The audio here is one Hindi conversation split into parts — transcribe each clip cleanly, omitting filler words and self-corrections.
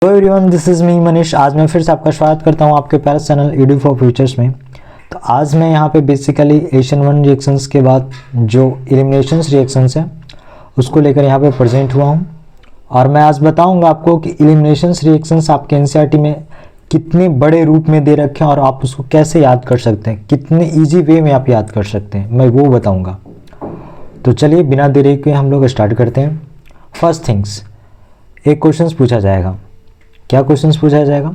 Hello everyone, this is me Manish. आज मैं फिर से आपका स्वागत करता हूं आपके प्यारे चैनल ईडी फॉर फ्यूचर्स में। तो आज मैं यहां पे बेसिकली एशियन-1 रिएक्शंस के बाद जो एलिमिनेशंस रिएक्शंस हैं उसको लेकर यहां पे प्रेजेंट हुआ हूं और मैं आज बताऊंगा आपको कि एलिमिनेशंस रिएक्शंस आपके एनसीईआरटी में कितने बड़े रूप में दे रखे हैं और आप उसको कैसे याद कर सकते हैं, कितने ईजी वे में आप याद कर सकते हैं, मैं वो बताऊँगा। तो चलिए बिना देरी के हम लोग स्टार्ट करते हैं। फर्स्ट थिंग्स, एक क्वेश्चन पूछा जाएगा। क्या क्वेश्चंस पूछा जाएगा?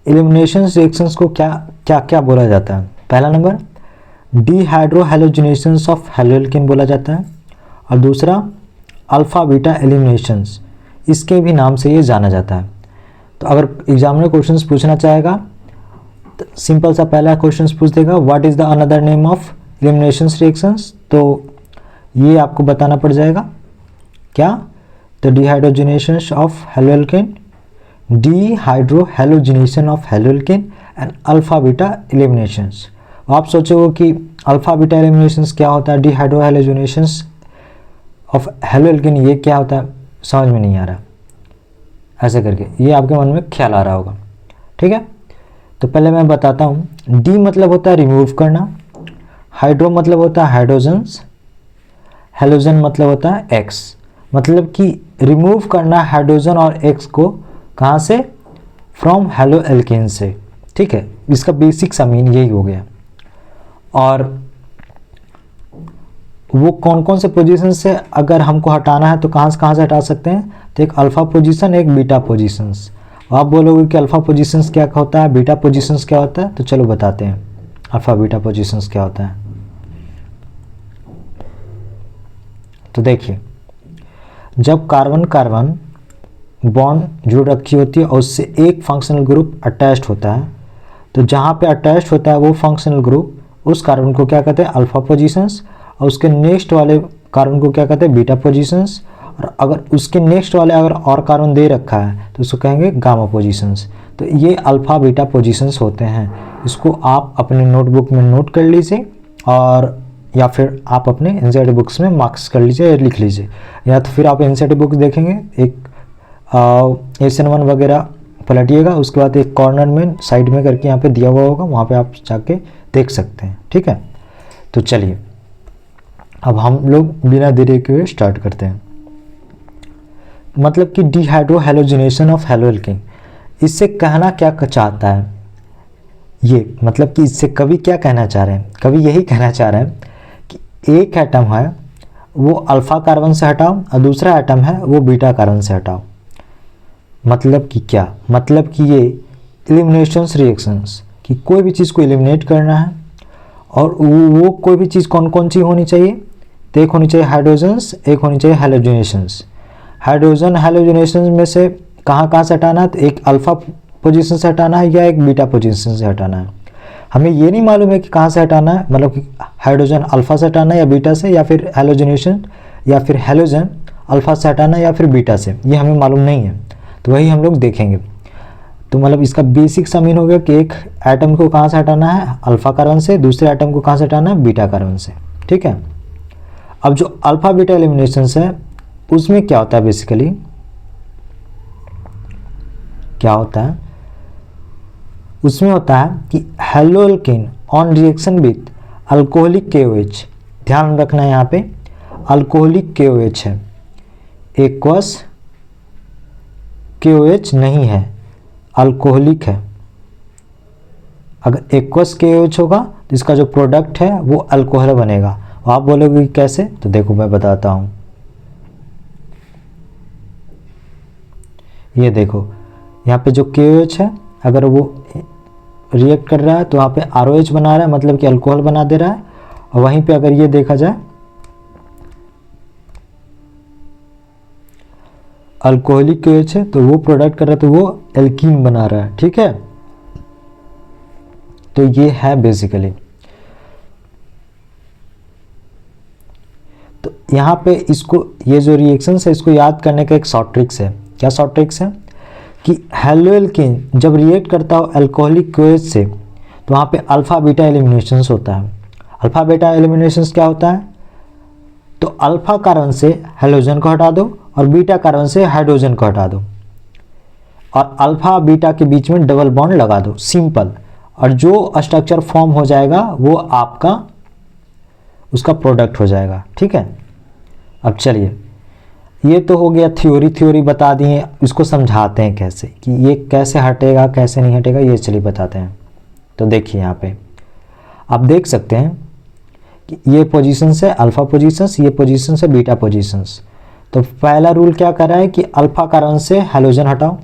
एलिमिनेशन रिएक्शंस को क्या बोला जाता है? पहला नंबर डीहाइड्रोहैलोजिनेशंस ऑफ हैलोएल्केन बोला जाता है और दूसरा अल्फा बीटा एलिमिनेशंस, इसके भी नाम से ये जाना जाता है। तो अगर एग्जामिनर क्वेश्चंस पूछना चाहेगा तो सिंपल सा पहला क्वेश्चंस पूछ देगा what is the another name of eliminations reactions, तो ये आपको बताना पड़ जाएगा क्या? The dehydrogenations of haloalkane, dehydrohalogenation of haloalkane and alpha beta eliminations. आप सोचोगे कि अल्फा बीटा एलिमिनेशंस क्या होता है, डीहाइड्रोहैलोजिनेशंस ऑफ हैलोएल्केन ये क्या होता है, समझ में नहीं आ रहा। ऐसे करके ये आपके मन में ख्याल आ रहा होगा, ठीक है। तो पहले मैं बताता हूँ। डी मतलब होता है रिमूव करना, हाइड्रो मतलब होता है हाइड्रोजन्स, हैलोजन मतलब होता है एक्स। मतलब कि रिमूव करना हाइड्रोजन और एक्स को कहाँ से? फ्रॉम हैलोएल्केन से, ठीक है। इसका बेसिक सा मीन यही हो गया। और वो कौन कौन से पोजीशन से अगर हमको हटाना है तो कहाँ से हटा सकते हैं? तो एक अल्फा पोजीशन, एक बीटा पोजीशंस। आप बोलोगे कि अल्फा पोजीशंस क्या होता है, बीटा पोजीशंस क्या होता है, तो चलो बताते हैं अल्फा बीटा पोजीशंस क्या होता है। तो देखिए, जब कार्बन कार्बन बॉन्ड जुड़ रखी होती है और उससे एक फंक्शनल ग्रुप अटैच्ड होता है, तो जहाँ पे अटैच्ड होता है वो फंक्शनल ग्रुप उस कार्बन को क्या कहते हैं? Alpha positions. और उसके नेक्स्ट वाले कार्बन को क्या कहते हैं? Beta positions. और अगर उसके नेक्स्ट वाले अगर और कार्बन दे रखा है तो उसको कहेंगे गामा पोजीशंस। तो ये अल्फा बीटा पोजीशंस होते हैं। इसको आप अपने नोटबुक में नोट कर लीजिए और या फिर आप अपने एनसीईआरटी बुक्स में मार्क्स कर लीजिए या लिख लीजिए, या तो फिर आप एनसीईआरटी बुक देखेंगे, एक एशियन-1 वगैरह पलटिएगा, उसके बाद एक कॉर्नर में साइड में करके यहाँ पे दिया हुआ होगा, वहाँ पे आप जाके देख सकते हैं, ठीक है। तो चलिए अब हम लोग बिना देरी के स्टार्ट करते हैं। मतलब कि डीहाइड्रोहैलोजिनेशन ऑफ हैलोएल्केन, इससे कहना क्या चाहता है ये? मतलब कि इससे कवि क्या कहना चाह रहे हैं? कवि यही कहना चाह रहे हैं कि एक एटम है वो अल्फा कार्बन से हटाओ और दूसरा एटम है वो बीटा कार्बन से हटाओ। मतलब कि क्या? मतलब कि ये एलिमिनेशंस रिएक्शंस कि कोई भी चीज़ को एलिमिनेट करना है और वो कोई भी चीज़ कौन कौन सी होनी चाहिए? तो एक होनी चाहिए हाइड्रोजन्स, एक होनी चाहिए हैलोजिनेशंस। हाइड्रोजन हैलोजिनेशंस में से कहाँ से हटाना है? तो एक अल्फा पोजीशन से हटाना है या एक बीटा पोजीशन से हटाना है। हमें ये नहीं मालूम है कि कहाँ से हटाना है, मतलब कि हाइड्रोजन अल्फा से हटाना है या बीटा से, या फिर हैलोजिनेशन या फिर हैलोजन अल्फा से हटाना है या फिर बीटा से, ये हमें मालूम नहीं है। तो वही हम लोग देखेंगे। तो मतलब इसका बेसिक सा मीन हो गया कि एक एटम को कहाँ से हटाना है? अल्फा कार्बन से। दूसरे एटम को कहाँ से हटाना है? बीटा कार्बन से, ठीक है। अब जो अल्फा बीटा एलिमिनेशंस है उसमें क्या होता है? बेसिकली क्या होता है उसमें? होता है कि haloalkane on reaction with alcoholic KOH, ध्यान रखना है यहाँ पे अल्कोहलिक KOH है, एक्वस KOH नहीं है, अल्कोहलिक है। अगर एक्वस KOH होगा तो इसका जो प्रोडक्ट है वो अल्कोहल बनेगा। आप बोलोगे कैसे? तो देखो मैं बताता हूँ। ये देखो यहाँ पे जो KOH है अगर वो रिएक्ट कर रहा है तो वहाँ पे ROH बना रहा है, मतलब कि अल्कोहल बना दे रहा है। और वहीं पे अगर ये देखा जाए अल्कोहलिक KOH है तो वो प्रोडक्ट कर रहा है तो वो एल्कीन बना रहा है, ठीक है। तो ये है बेसिकली। तो यहाँ पे इसको ये जो रिएक्शन है इसको याद करने का एक शॉर्ट ट्रिक्स है। क्या शॉर्ट ट्रिक्स है? कि हैलोएल्केन जब रिएक्ट करता हो अल्कोहलिक KOH से तो वहाँ पे अल्फा बीटा एलिमिनेशंस होता है। अल्फा बीटा एलिमिनेशंस क्या होता है? तो अल्फा कार्बन से हैलोजन को हटा दो और बीटा कार्बन से हाइड्रोजन को हटा दो। और अल्फा बीटा के बीच में डबल बॉन्ड लगा दो, सिंपल, और जो स्ट्रक्चर फॉर्म हो जाएगा वो आपका उसका प्रोडक्ट हो जाएगा। ठीक है, अब चलिए, ये तो हो गया थ्योरी बता दिए, इसको समझाते हैं कैसे, कि ये कैसे हटेगा कैसे नहीं हटेगा, ये चलिए बताते हैं। तो देखिए यहाँ पे आप देख सकते हैं कि ये पोजीशंस है अल्फा पोजीशंस, ये पोजीशंस है बीटा पोजीशंस। तो पहला रूल क्या कर रहा है कि अल्फा कार्बन से हैलोजन हटाओ,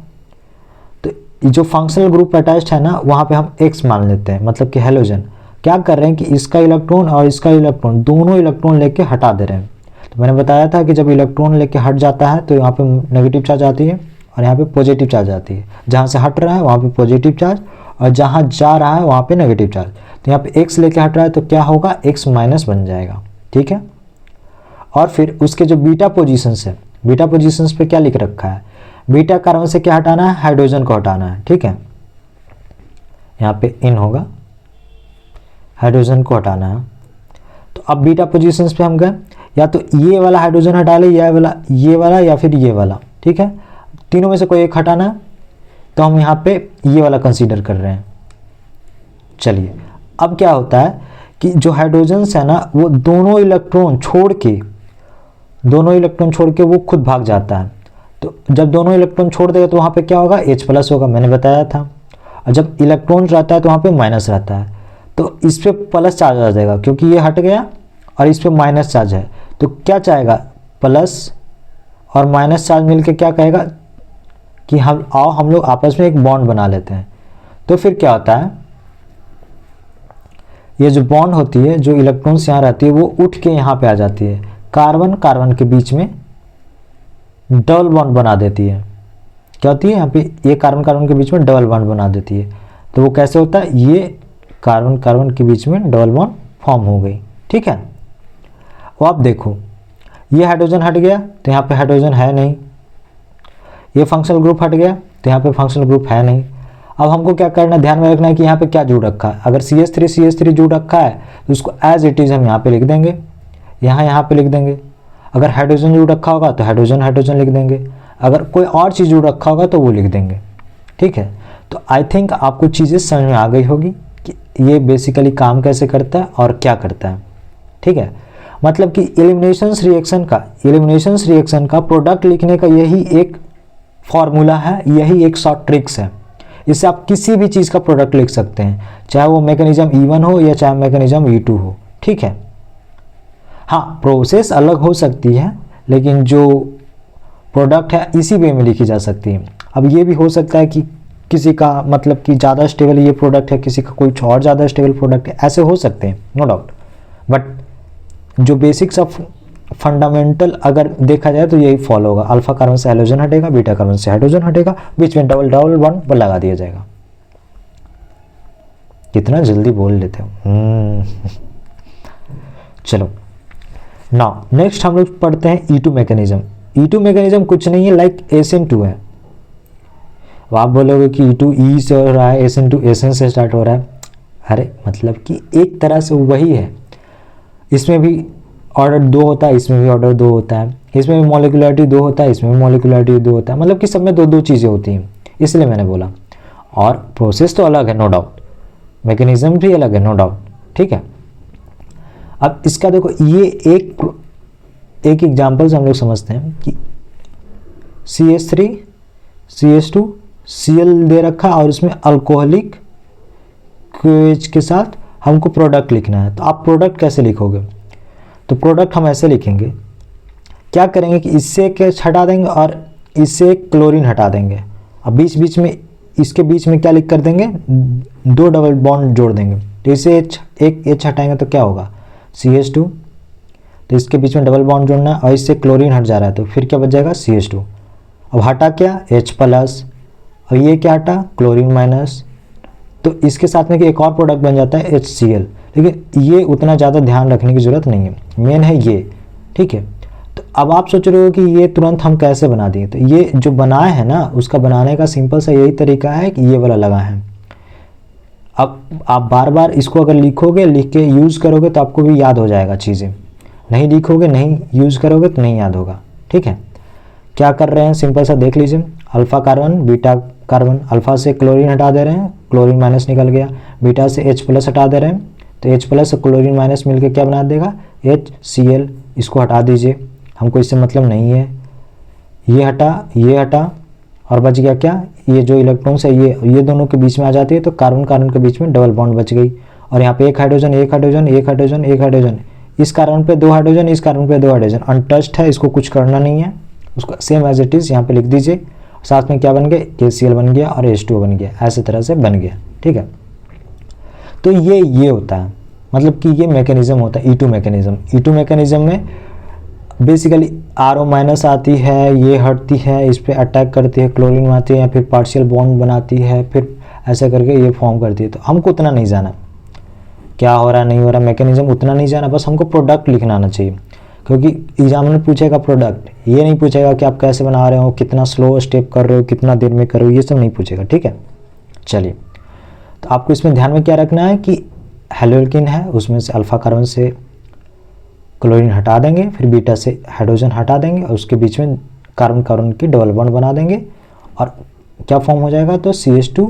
तो जो फंक्शनल ग्रुप अटैच्ड है ना वहाँ पे हम x मान लेते हैं, मतलब कि हैलोजन क्या कर रहे हैं कि इसका इलेक्ट्रॉन और इसका इलेक्ट्रॉन दोनों इलेक्ट्रॉन लेके हटा दे रहे हैं। तो मैंने बताया था कि जब इलेक्ट्रॉन लेके हट जाता है तो यहाँ पे नेगेटिव चार्ज आती है और यहाँ पे पॉजिटिव चार्ज आती है। जहाँ से हट रहा है वहाँ पे पॉजिटिव चार्ज और जहाँ जा रहा है वहाँ पे नेगेटिव चार्ज। तो यहाँ पे x लेके हट रहा है तो क्या होगा, x माइनस बन जाएगा। ठीक है, और फिर उसके जो बीटा पोजीशंस है, बीटा पोजीशंस पे क्या लिख रखा है, बीटा कार्बन से क्या हटाना है, हाइड्रोजन को हटाना है। ठीक है, यहाँ पे इन होगा, हाइड्रोजन को हटाना है। तो अब बीटा पोजीशंस पे हम गए, या तो ये वाला हाइड्रोजन हटा ले, ये वाला या फिर ये वाला। ठीक है, तीनों में से कोई एक हटाना है, तो हम यहाँ पे ये वाला कंसीडर कर रहे हैं। चलिए, अब क्या होता है कि जो हाइड्रोजन्स है ना वो दोनों इलेक्ट्रॉन छोड़ के वो खुद भाग जाता है। तो जब दोनों इलेक्ट्रॉन छोड़ देगा तो वहाँ पे क्या होगा, H प्लस होगा, मैंने बताया था। और जब इलेक्ट्रॉन रहता है तो वहाँ पे माइनस रहता है, तो इस पर प्लस चार्ज आ जाएगा क्योंकि ये हट गया और इस पर माइनस चार्ज है। तो क्या चाहेगा, प्लस और माइनस चार्ज मिलके क्या कहेगा कि हम लोग आपस में एक बॉन्ड बना लेते हैं। तो फिर क्या होता है, ये जो बॉन्ड होती है, जो इलेक्ट्रॉन्स यहाँ रहती है वो उठ के यहाँ पे आ जाती है, कार्बन कार्बन के बीच में डबल बॉन्ड बना देती है। क्या होती है यहाँ पे, ये कार्बन कार्बन के बीच में डबल बॉन्ड बना देती है। तो वो कैसे होता है, ये कार्बन कार्बन के बीच में डबल बॉन्ड फॉर्म हो गई। ठीक है, वो आप देखो, ये हाइड्रोजन हट गया तो यहाँ पे हाइड्रोजन है नहीं, ये फंक्शनल ग्रुप हट गया तो यहाँ पे फंक्शनल ग्रुप है नहीं। अब हमको क्या करना है, ध्यान में रखना है कि यहाँ पे क्या जुड़ रखा है। अगर CH3 जुड़ रखा है तो उसको एज इट इज़ हम यहाँ पे लिख देंगे, यहाँ पे लिख देंगे। अगर हाइड्रोजन जुड़ रखा होगा तो हाइड्रोजन लिख देंगे, अगर कोई और चीज़ जुड़ रखा होगा तो वो लिख देंगे। ठीक है, तो आई थिंक आपको चीज़ें समझ में आ गई होगी कि ये बेसिकली काम कैसे करता है और क्या करता है। ठीक है, मतलब कि एलिमिनेशन रिएक्शन का प्रोडक्ट लिखने का यही एक फॉर्मूला है, यही एक शॉर्ट ट्रिक्स है। इससे आप किसी भी चीज़ का प्रोडक्ट लिख सकते हैं, चाहे वो मैकेनिज्म E1 हो या चाहे मैकेनिज्म E2 हो। ठीक है, हाँ प्रोसेस अलग हो सकती है लेकिन जो प्रोडक्ट है इसी वे में लिखी जा सकती है। अब ये भी हो सकता है कि किसी का मतलब कि ज़्यादा स्टेबल ये प्रोडक्ट है, किसी का कोई और ज़्यादा स्टेबल प्रोडक्ट है, ऐसे हो सकते हैं, नो डाउट। बट जो बेसिक्स ऑफ फंडामेंटल अगर देखा जाए तो यही फॉलो होगा, अल्फा कार्बन से हाइड्रोजन हटेगा, बीटा कार्बन से हाइड्रोजन हटेगा, बीच में डबल बॉन्ड लगा दिया जाएगा। कितना जल्दी बोल लेते हो। चलो नाउ नेक्स्ट हम लोग पढ़ते हैं E2 मैकेनिज्म। E2 मैकेनिज्म कुछ नहीं है, लाइक SN2 है। अब आप बोलोगे कि E2 E से हो रहा है, SN2 SN से स्टार्ट हो रहा है। अरे मतलब कि एक तरह से वही है, इसमें भी ऑर्डर 2 होता है, इसमें भी ऑर्डर 2 होता है, इसमें भी मॉलिक्युलरिटी 2 होता है, इसमें भी मॉलिक्युलरिटी 2 होता है, मतलब कि सब में 2 चीज़ें होती हैं, इसलिए मैंने बोला। और प्रोसेस तो अलग है नो डाउट, मैकेनिज्म भी अलग है नो डाउट। ठीक है, अब इसका देखो, ये एक एग्जाम्पल से हम लोग समझते हैं कि CH3 CH2 Cl दे रखा और उसमें अल्कोहलिक QH के साथ हमको प्रोडक्ट लिखना है। तो आप प्रोडक्ट कैसे लिखोगे, तो प्रोडक्ट हम ऐसे लिखेंगे, क्या करेंगे कि इससे एक हटा देंगे और इससे एक क्लोरीन हटा देंगे। अब बीच में इसके बीच में क्या लिख कर देंगे, 2 डबल बॉन्ड जोड़ देंगे। तो इससे एक H हटाएंगे तो क्या होगा, CH2। तो इसके बीच में डबल बॉन्ड जोड़ना है और इससे क्लोरीन हट जा रहा है तो फिर क्या बच जाएगा, CH2। अब हटा क्या, H प्लस, और ये क्या हटा, क्लोरीन माइनस। तो इसके साथ में एक और प्रोडक्ट बन जाता है HCl, लेकिन ये उतना ज़्यादा ध्यान रखने की ज़रूरत नहीं है, मेन है ये। ठीक है, तो अब आप सोच रहे हो कि ये तुरंत हम कैसे बना दिए, तो ये जो बनाए हैं ना उसका बनाने का सिंपल सा यही तरीका है कि ये वाला लगा है। अब आप बार बार इसको अगर लिखोगे, लिख के यूज़ करोगे तो आपको भी याद हो जाएगा चीज़ें, नहीं लिखोगे नहीं यूज़ करोगे तो नहीं याद होगा। ठीक है, क्या कर रहे हैं सिंपल सा देख लीजिए। Alpha carbon beta carbon, alpha से क्लोरीन हटा दे रहे हैं, क्लोरीन माइनस निकल गया, बीटा से H प्लस हटा दे रहे हैं तो H प्लस और क्लोरीन माइनस मिलकर क्या बना देगा HCl, इसको हटा दीजिए, हमको इससे मतलब नहीं है। ये हटा और बच गया क्या, ये जो इलेक्ट्रॉन्स है ये दोनों के बीच में आ जाती है तो कार्बन कार्बन के बीच में डबल बॉन्ड बच गई। और यहाँ पे एक हाइड्रोजन एक हाइड्रोजन एक हाइड्रोजन एक हाइड्रोजन, इस कार्बन पे 2 हाइड्रोजन, इस कार्बन पे 2 हाइड्रोजन, अनटच्ड है, इसको कुछ करना नहीं है, उसको सेम एज इट इज़ यहाँ पे लिख दीजिए। साथ में क्या बन गया KCl बन गया और H2O बन गया, ऐसे तरह से बन गया। ठीक है, तो ये होता है, मतलब कि ये मैकेनिज्म होता है E2 मैकेनिज्म। E2 मैकेनिज्म में बेसिकली RO माइनस आती है, ये हटती है, इस पर अटैक करती है, क्लोरीन में आती है, या फिर पार्शियल बॉन्ड बनाती है, फिर ऐसे करके ये फॉर्म करती है। तो हमको उतना नहीं जाना क्या हो रहा है नहीं हो रहा मैकेनिज्म, उतना नहीं जाना, बस हमको प्रोडक्ट लिखना आना चाहिए, क्योंकि एग्जामिनर पूछेगा प्रोडक्ट, ये नहीं पूछेगा कि आप कैसे बना रहे हो, कितना स्लो स्टेप कर रहे हो, कितना देर में कर रहे हो, ये सब नहीं पूछेगा। ठीक है, चलिए, तो आपको इसमें ध्यान में क्या रखना है कि हेलोल्किन है, उसमें से अल्फ़ा कार्बन से क्लोरीन हटा देंगे, फिर बीटा से हाइड्रोजन हटा देंगे और उसके बीच में कार्बन कार्बन की डबल बॉन्ड बना देंगे और क्या फॉर्म हो जाएगा, तो CH2,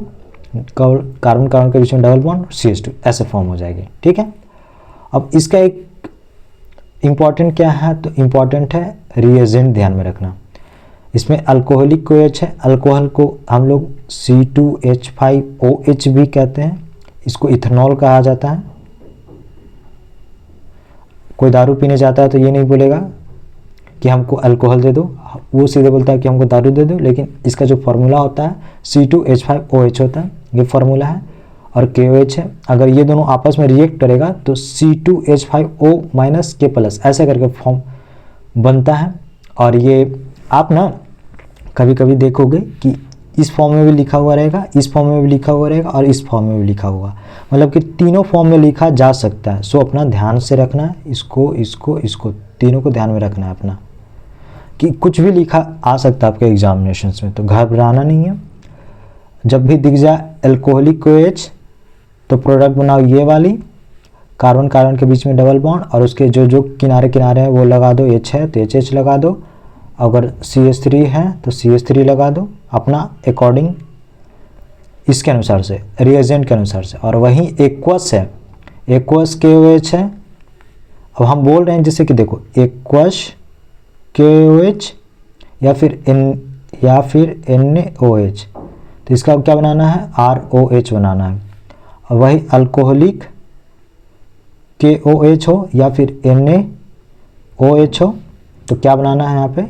कार्बन कार्बन के बीच में डबल बॉन्ड CH2 ऐसे फॉर्म हो जाएगी। ठीक है, अब इसका एक इम्पॉर्टेंट क्या है, तो इम्पॉर्टेंट है रिएजेंट ध्यान में रखना। इसमें अल्कोहलिक OH है, अल्कोहल को हम लोग C2H5OH भी कहते हैं, इसको इथेनॉल कहा जाता है। कोई दारू पीने जाता है तो ये नहीं बोलेगा कि हमको अल्कोहल दे दो, वो सीधे बोलता है कि हमको दारू दे दो, लेकिन इसका जो फार्मूला होता है C2H5OH होता है, ये फार्मूला है, और KOH है। अगर ये दोनों आपस में रिएक्ट करेगा तो C2H5O माइनस K प्लस ऐसे करके फॉर्म बनता है। और ये आप ना कभी कभी देखोगे कि इस फॉर्म में भी लिखा हुआ रहेगा, इस फॉर्म में भी लिखा हुआ रहेगा और इस फॉर्म में भी लिखा हुआ, मतलब कि तीनों फॉर्म में लिखा जा सकता है। सो अपना ध्यान से रखना है, इसको तीनों को ध्यान में रखना है अपना, कि कुछ भी लिखा आ सकता है आपके एग्जामिनेशंस में, तो घबराना नहीं है। जब भी दिख जाए अल्कोहलिक OH तो प्रोडक्ट बनाओ ये वाली, कार्बन कार्बन के बीच में डबल बॉन्ड और उसके जो किनारे किनारे हैं वो लगा दो, H है तो HH लगा दो, अगर CH3 है तो CH3 लगा दो अपना अकॉर्डिंग इसके अनुसार से, रिएजेंट के अनुसार से। और वहीं एक्वस है, एक्वस KOH है। अब हम बोल रहे हैं जैसे कि देखो एक्वस KOH या फिर NaOH, तो इसका क्या बनाना है ROH बनाना है। और वही अल्कोहलिक KOH हो या फिर NaOH हो तो क्या बनाना है, यहाँ पे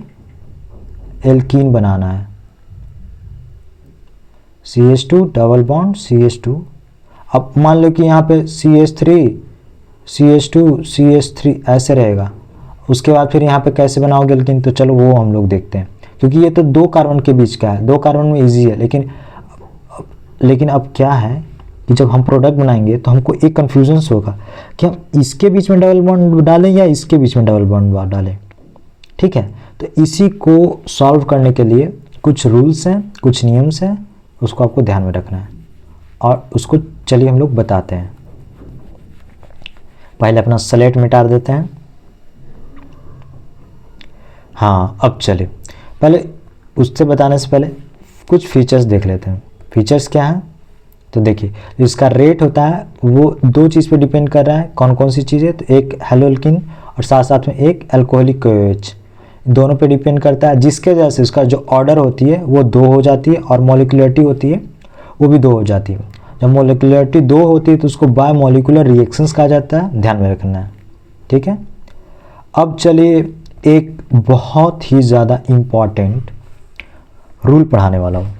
एल्कीन बनाना है, CH2 डबल बॉन्ड CH2। अब मान लो कि यहाँ पे CH3 CH2 CH3 ऐसे रहेगा, उसके बाद फिर यहाँ पे कैसे बनाओगे एल्कीन, तो चलो वो हम लोग देखते हैं, क्योंकि ये तो 2 कार्बन के बीच का है, 2 कार्बन में इजी है। लेकिन अब क्या है कि जब हम प्रोडक्ट बनाएंगे तो हमको एक कन्फ्यूजन होगा कि हम इसके बीच में डबल बॉन्ड डालें या इसके बीच में डबल बॉन्ड डालें। ठीक है, तो इसी को सॉल्व करने के लिए कुछ रूल्स हैं, कुछ नियम्स हैं, उसको आपको ध्यान में रखना है और उसको चलिए हम लोग बताते हैं। पहले अपना स्लेट मिटा देते हैं। हाँ, अब चले पहले उससे बताने से पहले कुछ फीचर्स देख लेते हैं। फीचर्स क्या हैं, तो देखिए इसका रेट होता है वो 2 चीज़ पे डिपेंड कर रहा है। कौन कौन सी चीज़ें, तो एक हेलोल्किन और साथ साथ में एक अल्कोहलिक OH, दोनों पे डिपेंड करता है, जिसके वजह से उसका जो ऑर्डर होती है वो 2 हो जाती है और मॉलिक्युलरिटी होती है वो भी 2 हो जाती है। जब मॉलिक्युलरिटी 2 होती है तो उसको बाय मॉलिक्यूलर रिएक्शंस कहा जाता है, ध्यान में रखना है। ठीक है, अब चलिए एक बहुत ही ज़्यादा इम्पॉर्टेंट रूल पढ़ाने वाला हूँ।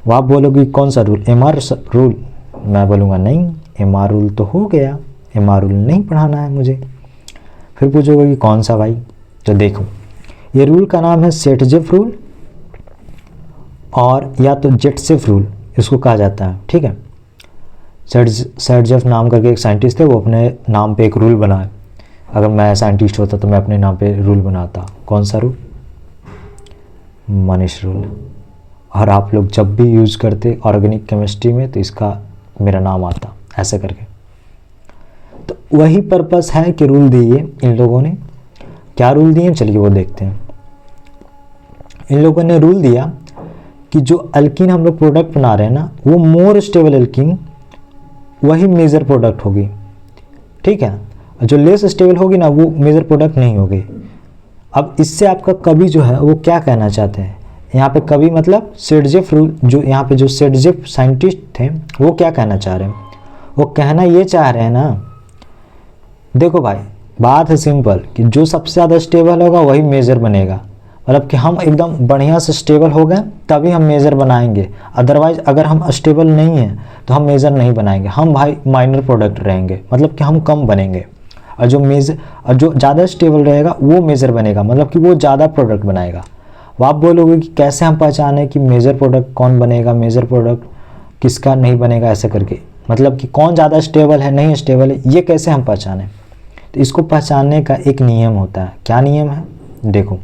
वो आप बोलोगे कौन सा रूल, MR रूल। मैं बोलूँगा नहीं, MR रूल तो हो गया, MR रूल नहीं पढ़ाना है मुझे। फिर पूछोगे कि कौन सा भाई, तो देखो ये रूल का नाम है सेटजेफ रूल और या तो जेटसेफ रूल इसको कहा जाता है। ठीक है, सेटजेफ नाम करके एक साइंटिस्ट थे, वो अपने नाम पे एक रूल बनाए। अगर मैं साइंटिस्ट होता तो मैं अपने नाम पे रूल बनाता। कौन सा रूल, मनीष रूल। और आप लोग जब भी यूज़ करते ऑर्गेनिक केमिस्ट्री में तो इसका मेरा नाम आता ऐसे करके। तो वही पर्पस है कि रूल दिए इन लोगों ने। क्या रूल दिए, चलिए वो देखते हैं। इन लोगों ने रूल दिया कि जो अल्कीन हम लोग प्रोडक्ट बना रहे हैं ना, वो मोर स्टेबल अल्कीन वही मेजर प्रोडक्ट होगी, ठीक है। जो लेस स्टेबल होगी ना, वो मेजर प्रोडक्ट नहीं होगी। अब इससे आपका कवि जो है वो क्या कहना चाहते हैं, यहाँ पे कवि मतलब सेडजेफ रूल, जो यहाँ पे जो सेडजेफ साइंटिस्ट थे वो क्या कहना चाह रहे हैं, वो कहना ये चाह रहे हैं ना, देखो भाई बात है सिंपल कि जो सबसे ज़्यादा स्टेबल होगा वही मेजर बनेगा। मतलब कि हम एकदम बढ़िया से स्टेबल हो गए तभी हम मेजर बनाएंगे, अदरवाइज अगर हम स्टेबल नहीं हैं तो हम मेजर नहीं बनाएंगे, हम भाई माइनर प्रोडक्ट रहेंगे, मतलब कि हम कम बनेंगे। और जो ज़्यादा स्टेबल रहेगा वो मेजर बनेगा, मतलब कि वो ज़्यादा प्रोडक्ट बनाएगा। वो आप बोलोगे कि कैसे हम पहचाने कि मेजर प्रोडक्ट कौन बनेगा, मेजर प्रोडक्ट किसका नहीं बनेगा, ऐसे करके, मतलब कि कौन ज़्यादा स्टेबल है नहीं स्टेबल है, ये कैसे हम पहचानें। तो इसको पहचानने का एक नियम होता है। क्या नियम है, देखो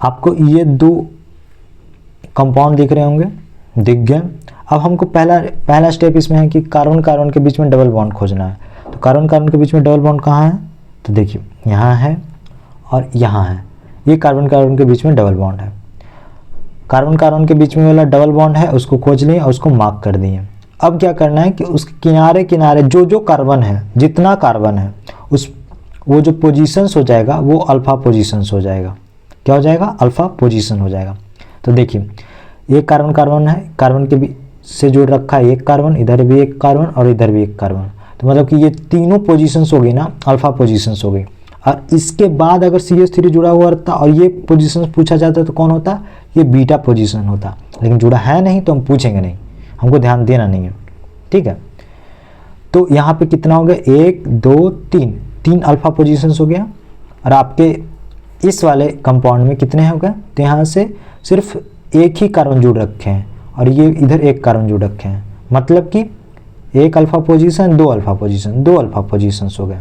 आपको ये 2 कंपाउंड दिख रहे होंगे, दिख गए। अब हमको पहला स्टेप इसमें है कि कार्बन कार्बन के बीच में डबल बॉन्ड खोजना है। तो कार्बन कार्बन के बीच में डबल बॉन्ड कहाँ है, तो देखिए यहाँ है और यहाँ है, ये कार्बन कार्बन के बीच में डबल बॉन्ड है। कार्बन कार्बन के बीच में वाला डबल बॉन्ड है उसको खोज लिए और उसको मार्क कर दिए। अब क्या करना है कि उसके किनारे किनारे जो कार्बन है, जितना कार्बन है, वो जो पोजीशंस हो जाएगा वो अल्फा पोजीशंस हो जाएगा। क्या हो जाएगा, अल्फा पोजीशन हो जाएगा। तो देखिए ये कार्बन कार्बन है, कार्बन के बीच से जोड़ रखा है एक कार्बन, इधर भी एक कार्बन और इधर भी एक कार्बन। तो मतलब कि ये तीनों पोजीशंस हो गई ना, अल्फा पोजीशंस हो गई। और इसके बाद अगर CH3 जुड़ा हुआ रहता और ये पोजीशंस पूछा जाता तो कौन होता, ये बीटा पोजीशन होता। लेकिन जुड़ा है नहीं तो हम पूछेंगे नहीं, हमको ध्यान देना नहीं है, ठीक है। तो यहाँ पे कितना हो गया, 1 2 3 अल्फा पोजीशंस हो गया। और आपके इस वाले कंपाउंड में कितने हो गए, तो यहाँ से सिर्फ एक ही कार्बन जुड़ रखे हैं और ये इधर एक कार्बन जुड़ रखे हैं, मतलब कि 1 alpha position 2 alpha position 2 alpha positions हो गए।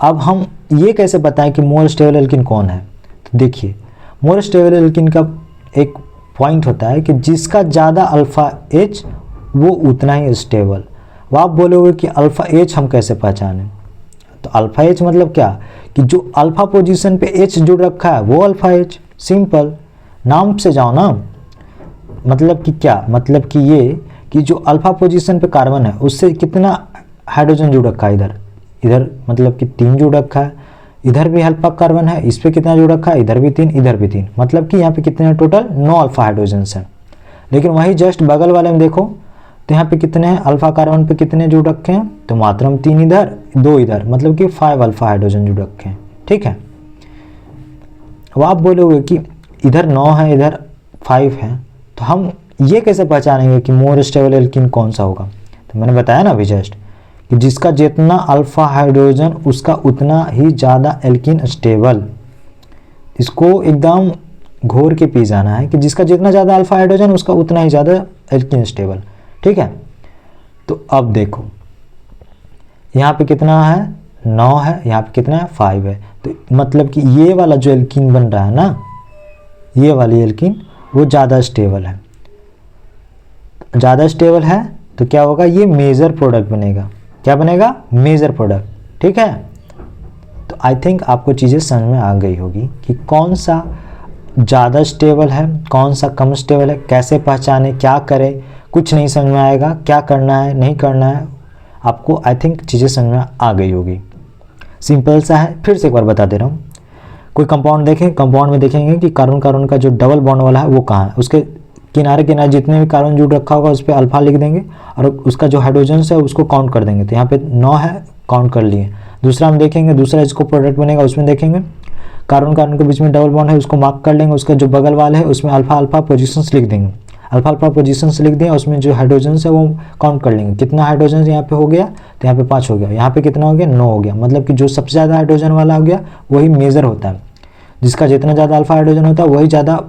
अब हम ये कैसे बताएं कि मोर स्टेबल एल्कीन कौन है, तो देखिए मोर स्टेबल एल्कीन का एक पॉइंट होता है कि जिसका ज़्यादा अल्फा H वो उतना ही स्टेबल। वो आप बोलोगे कि अल्फा H हम कैसे पहचानें, तो अल्फा H मतलब क्या, कि जो अल्फा पोजीशन पे H जुड़ रखा है वो अल्फा H, सिंपल, नाम से जाओ ना। मतलब कि क्या, मतलब कि ये कि जो अल्फा पोजीशन पे कार्बन है उससे कितना हाइड्रोजन जुड़ रखा है, इधर मतलब कि 3 जुड़ रखा है, इधर भी अल्फा कार्बन है, इस पे कितना जुड़ रखा है, इधर भी 3 इधर भी 3, मतलब कि यहाँ पे कितने टोटल 9 अल्फा हाइड्रोजन्स हैं। लेकिन वही जस्ट बगल वाले में देखो तो यहाँ पे कितने हैं, अल्फा कार्बन पे कितने जुड़ रखे हैं, तो मात्र हम 3 इधर 2 इधर, मतलब कि 5 अल्फा हाइड्रोजन जुड़ रखे हैं, ठीक है। अब आप बोलोगे कि इधर 9 है इधर 5 है, तो हम ये कैसे पहचानेंगे कि मोर स्टेबल एल्कीन कौन सा होगा। तो मैंने बताया ना अभी जस्ट कि जिसका जितना अल्फा हाइड्रोजन उसका उतना ही ज़्यादा एल्कीन स्टेबल। इसको एकदम घोर के पी जाना है कि जिसका जितना ज़्यादा अल्फा हाइड्रोजन उसका उतना ही ज़्यादा एल्कीन स्टेबल, ठीक है। तो अब देखो यहाँ पे कितना है, 9 है, यहाँ पे कितना है, 5 है। तो मतलब कि ये वाला जो एल्कीन बन रहा है ना, ये वाली एल्कीन वो ज़्यादा स्टेबल है। ज़्यादा स्टेबल है तो क्या होगा, ये मेजर प्रोडक्ट बनेगा। क्या बनेगा, मेजर प्रोडक्ट, ठीक है। तो आई थिंक आपको चीज़ें समझ में आ गई होगी कि कौन सा ज़्यादा स्टेबल है, कौन सा कम स्टेबल है, कैसे पहचाने, क्या करें। कुछ नहीं समझ में आएगा, क्या करना है नहीं करना है, आपको आई थिंक चीज़ें समझ में आ गई होगी। सिंपल सा है, फिर से एक बार बता दे रहा हूँ। कोई कंपाउंड देखें, कंपाउंड में देखेंगे कि कार्बन कार्बन का जो डबल बॉन्ड वाला है वो कहाँ है, उसके किनारे किनारे जितने भी कार्बन जुड़ रखा होगा उस पर अल्फा लिख देंगे और उसका जो हाइड्रोजन है उसको काउंट कर देंगे। तो यहाँ पे 9 है, काउंट कर लिए। दूसरा हम देखेंगे, दूसरा इसको प्रोडक्ट बनेगा, उसमें देखेंगे कार्बन कार्बन के बीच में डबल बॉन्ड है, उसको मार्क कर लेंगे। उसका जो बगल वाले है उसमें अल्फा अल्फा पोजीशंस लिख देंगे, अल्फा अल्फा पोजीशंस लिख दिए, उसमें जो हाइड्रोजन है वो काउंट कर लेंगे। कितना हाइड्रोजन यहाँ पे हो गया, तो यहाँ पे 5 हो गया, यहाँ पे कितना हो गया, 9 हो गया। मतलब कि जो सबसे ज़्यादा हाइड्रोजन वाला हो गया वही मेजर होता है, जिसका जितना ज़्यादा अल्फा हाइड्रोजन होता है वही ज़्यादा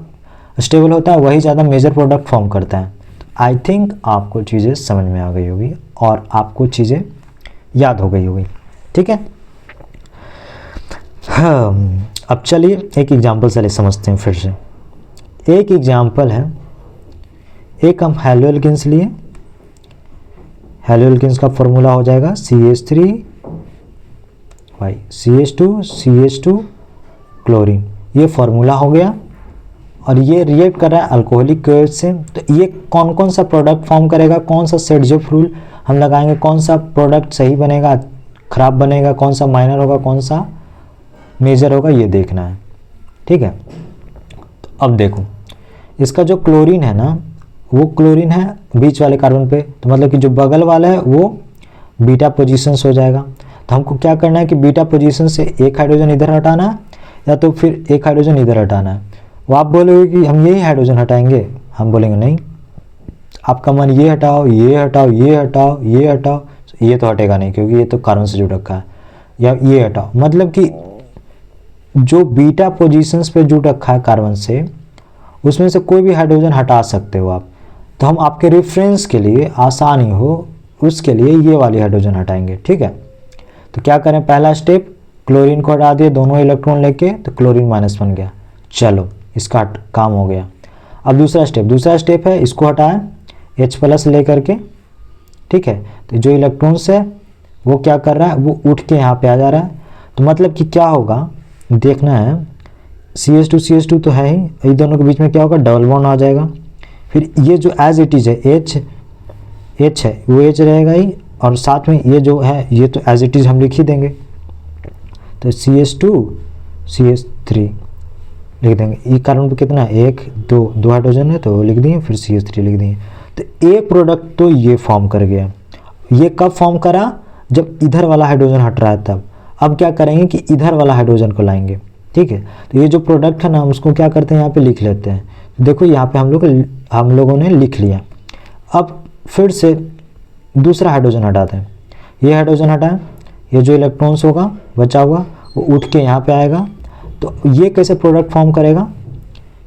स्टेबल होता है, वही ज़्यादा मेजर प्रोडक्ट फॉर्म करता है। आई थिंक आपको चीज़ें समझ में आ गई होगी और आपको चीज़ें याद हो गई होगी, ठीक है। अब चलिए एक एग्जांपल से समझते हैं फिर से। एक एग्जांपल है, एक हम हैलो एल्कीन्स लिए, हैलो एल्कीन्स का फॉर्मूला हो जाएगा CH3 भाई CH2 CH2 क्लोरीन, ये फार्मूला हो गया। और ये रिएक्ट कर रहा है अल्कोहलिक कोएच से, तो ये कौन कौन सा प्रोडक्ट फॉर्म करेगा, कौन सा सेडजोफ रूल हम लगाएंगे, कौन सा प्रोडक्ट सही बनेगा, खराब बनेगा, कौन सा माइनर होगा, कौन सा मेजर होगा, ये देखना है। ठीक है, तो अब देखो इसका जो क्लोरीन है ना, वो क्लोरीन है बीच वाले कार्बन पे, तो मतलब कि जो बगल वाला है वो बीटा पोजीशंस हो जाएगा। तो हमको क्या करना है कि बीटा पोजीशन से एक हाइड्रोजन इधर हटाना है या तो फिर एक हाइड्रोजन इधर हटाना है। वो आप बोलोगे कि हम यही हाइड्रोजन हटाएंगे, हम बोलेंगे नहीं, आपका मन ये हटाओ, ये हटाओ, ये हटाओ, ये हटाओ, ये तो हटेगा नहीं क्योंकि ये तो कार्बन से जुड़ रखा है, या ये हटाओ, मतलब कि जो बीटा पोजीशंस पे जुड़ रखा है कार्बन से, उसमें से कोई भी हाइड्रोजन हटा सकते हो आप। तो हम आपके रेफरेंस के लिए आसानी हो उसके लिए ये वाली हाइड्रोजन हटाएंगे। ठीक है, तो क्या करें, पहला स्टेप क्लोरीन को हटा दिए दोनों इलेक्ट्रॉन लेके, तो क्लोरीन माइनस बन गया, चलो इसका काम हो गया। अब दूसरा स्टेप है इसको हटाएं H+ लेकर के। ठीक है, तो जो इलेक्ट्रॉन्स है वो क्या कर रहा है, वो उठ के यहाँ पे आ जा रहा है, तो मतलब कि क्या होगा देखना है, CH2 तो है ही, इन दोनों के बीच में क्या होगा, डबल बॉन्ड आ जाएगा। फिर ये जो एज इट इज है H है वो H रहेगा ही, और साथ में ये जो है ये तो एज इट इज हम लिख ही देंगे, तो CH2 CH3 लिख देंगे। ये कार्बन पे कितना है, 1 2 हाइड्रोजन है तो लिख दिए, फिर CH3 लिख दिए। तो एक प्रोडक्ट तो ये फॉर्म कर गया। ये कब फॉर्म करा, जब इधर वाला हाइड्रोजन हट रहा है तब। अब क्या करेंगे कि इधर वाला हाइड्रोजन को लाएंगे। ठीक है, तो ये जो प्रोडक्ट है ना, हम उसको क्या करते हैं, यहाँ पे लिख लेते हैं। देखो यहाँ पे हम लोगों ने लिख लिया। अब फिर से दूसरा हाइड्रोजन हटाते हैं, ये हाइड्रोजन हटाएं, ये जो इलेक्ट्रॉन्स होगा बचा हुआ वो उठ के यहाँ पे आएगा। तो ये कैसे प्रोडक्ट फॉर्म करेगा